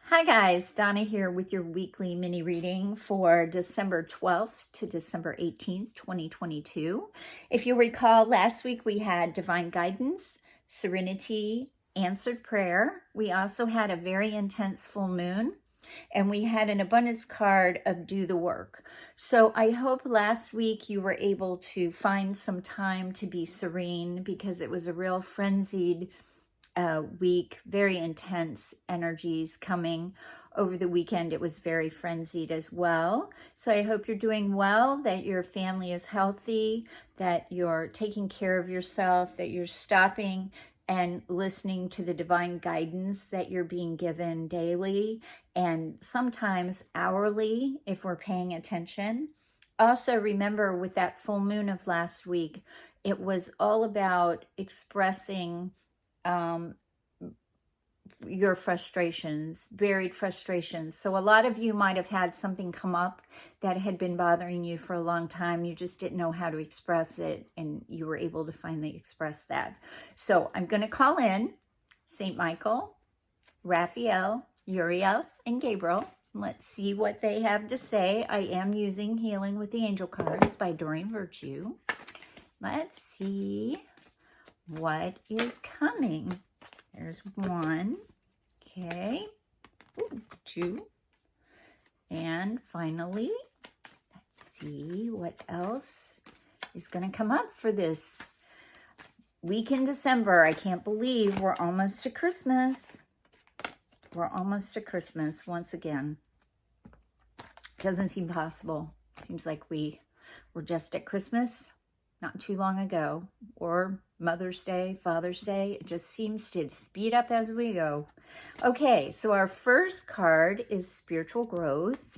Hi guys, Donna here with your weekly mini reading for December 12th to December 18th, 2022. If you recall, last week we had divine guidance, serenity, answered prayer. We also had a very intense full moon, and we had an abundance card of do the work. So I hope last week you were able to find some time to be serene, because it was a real frenzied week, very intense energies coming over the weekend. It was very frenzied as well. So I hope you're doing well, that your family is healthy, that you're taking care of yourself, that you're stopping and listening to the divine guidance that you're being given daily and sometimes hourly if we're paying attention. Also, remember with that full moon of last week, it was all about expressing your frustrations, buried frustrations. So a lot of you might have had something come up that had been bothering you for a long time. You just didn't know how to express it, and you were able to finally express that. So I'm going to call in St. Michael, Raphael, Uriel, and Gabriel. Let's see what they have to say. I am using Healing with the Angel cards by Doreen Virtue. Let's see what is coming. There's one. Okay. Ooh, two. And finally, let's see what else is going to come up for this week in December. I can't believe we're almost to Christmas. We're almost to Christmas once again. Doesn't seem possible. Seems like we were just at Christmas not too long ago, or Mother's Day, Father's Day. It just seems to speed up as we go. Okay, so our first card is spiritual growth.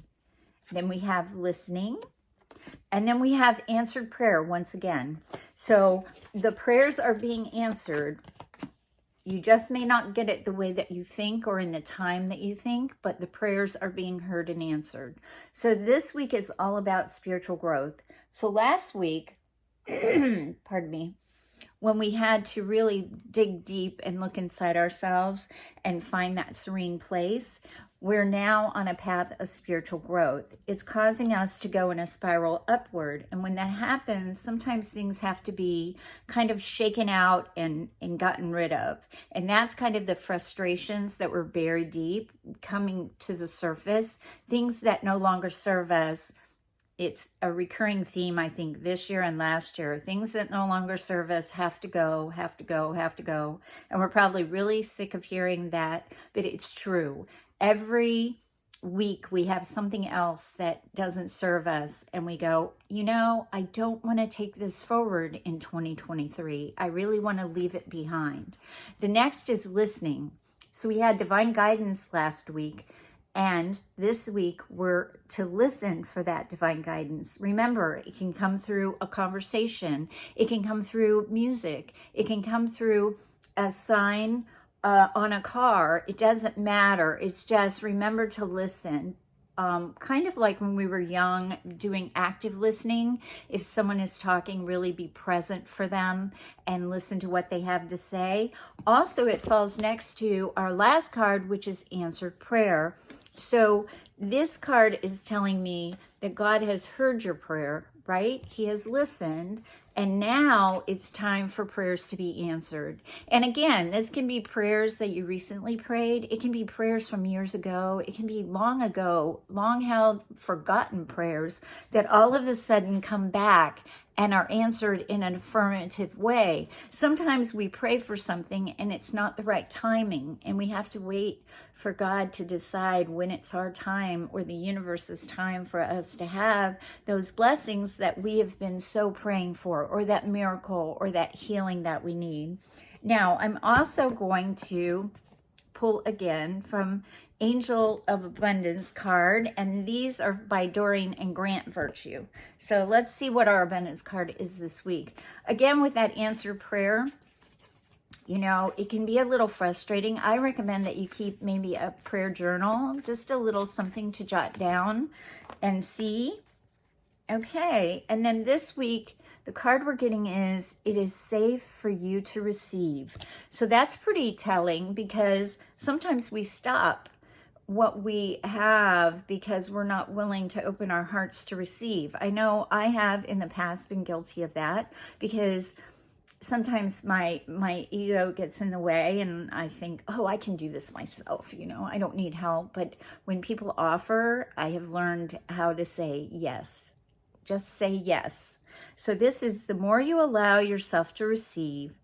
Then we have listening. And then we have answered prayer once again. So the prayers are being answered. You just may not get it the way that you think or in the time that you think, but the prayers are being heard and answered. So this week is all about spiritual growth. So last week, pardon me, when we had to really dig deep and look inside ourselves and find that serene place, we're now on a path of spiritual growth. It's causing us to go in a spiral upward. And when that happens, sometimes things have to be kind of shaken out and gotten rid of. And that's kind of the frustrations that were buried deep coming to the surface, things that no longer serve us. It's a recurring theme, I think, this year and last year. Things that no longer serve us have to go, have to go, have to go. And we're probably really sick of hearing that, but it's true. Every week we have something else that doesn't serve us, and we go, you know, I don't want to take this forward in 2023. I really want to leave it behind. The next is listening. So we had divine guidance last week. And this week, we're to listen for that divine guidance. Remember, it can come through a conversation. It can come through music. It can come through a sign on a car. It doesn't matter. It's just remember to listen. Kind of like when we were young, doing active listening. If someone is talking, really be present for them and listen to what they have to say. Also, it falls next to our last card, which is answered prayer. So this card is telling me that God has heard your prayer, right? He has listened, and now it's time for prayers to be answered. And again, this can be prayers that you recently prayed. It can be prayers from years ago. It can be long ago, long held, forgotten prayers that all of a sudden come back and are answered in an affirmative way. Sometimes we pray for something and it's not the right timing, and we have to wait for God to decide when it's our time or the universe's time for us to have those blessings that we have been so praying for, or that miracle or that healing that we need. Now, I'm also going to pull again from Angel of Abundance card, and these are by Doreen and Grant Virtue. So let's see what our abundance card is this week. Again, with that answered prayer, you know, it can be a little frustrating. I recommend that you keep maybe a prayer journal, just a little something to jot down and see. Okay, and then this week, the card we're getting is, it is safe for you to receive. So that's pretty telling, because sometimes we stop what we have because we're not willing to open our hearts to receive. I know I have in the past been guilty of that because sometimes my ego gets in the way and I think, oh, I can do this myself, I don't need help. But when people offer, I have learned how to say yes. Just say yes. So this is, the more you allow yourself to receive,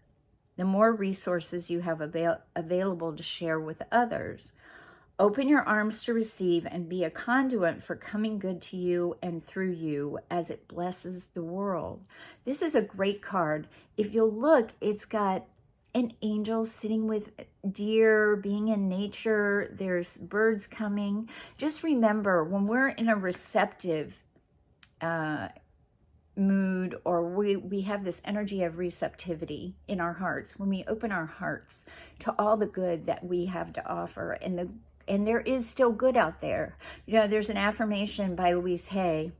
the more resources you have available to share with others. Open your arms to receive and be a conduit for coming good to you and through you as it blesses the world. This is a great card. If you'll look, it's got an angel sitting with deer, being in nature. There's birds coming. Just remember, when we're in a receptive mood, or we have this energy of receptivity in our hearts, when we open our hearts to all the good that we have to offer, and there is still good out there. There's an affirmation by Louise Hay: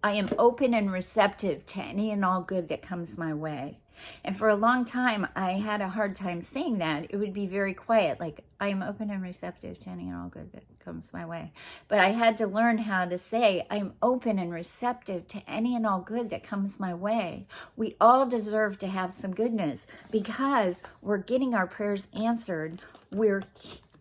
I am open and receptive to any and all good that comes my way. And for a long time, I had a hard time saying that. It would be very quiet, like, I am open and receptive to any and all good that comes my way. But I had to learn how to say, I'm open and receptive to any and all good that comes my way. We all deserve to have some goodness because we're getting our prayers answered. We're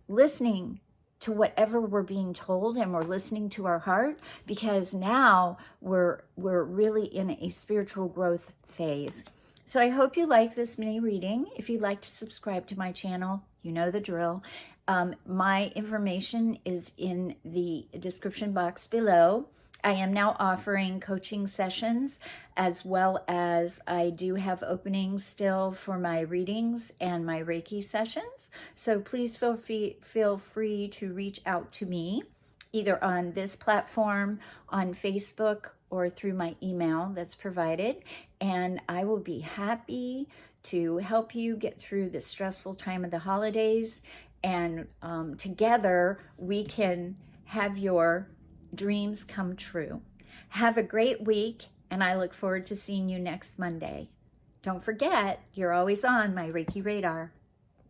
listening to whatever we're being told, and we're listening to our heart, because now we're really in a spiritual growth phase. So I hope you like this mini reading. If you'd like to subscribe to my channel, you know the drill. My information is in the description box below. I am now offering coaching sessions, as well as I do have openings still for my readings and my Reiki sessions. So please feel free to reach out to me, either on this platform, on Facebook, or through my email that's provided. And I will be happy to help you get through the stressful time of the holidays. And together we can have your dreams come true. Have a great week, and I look forward to seeing you next Monday. Don't forget, you're always on my Reiki Radar.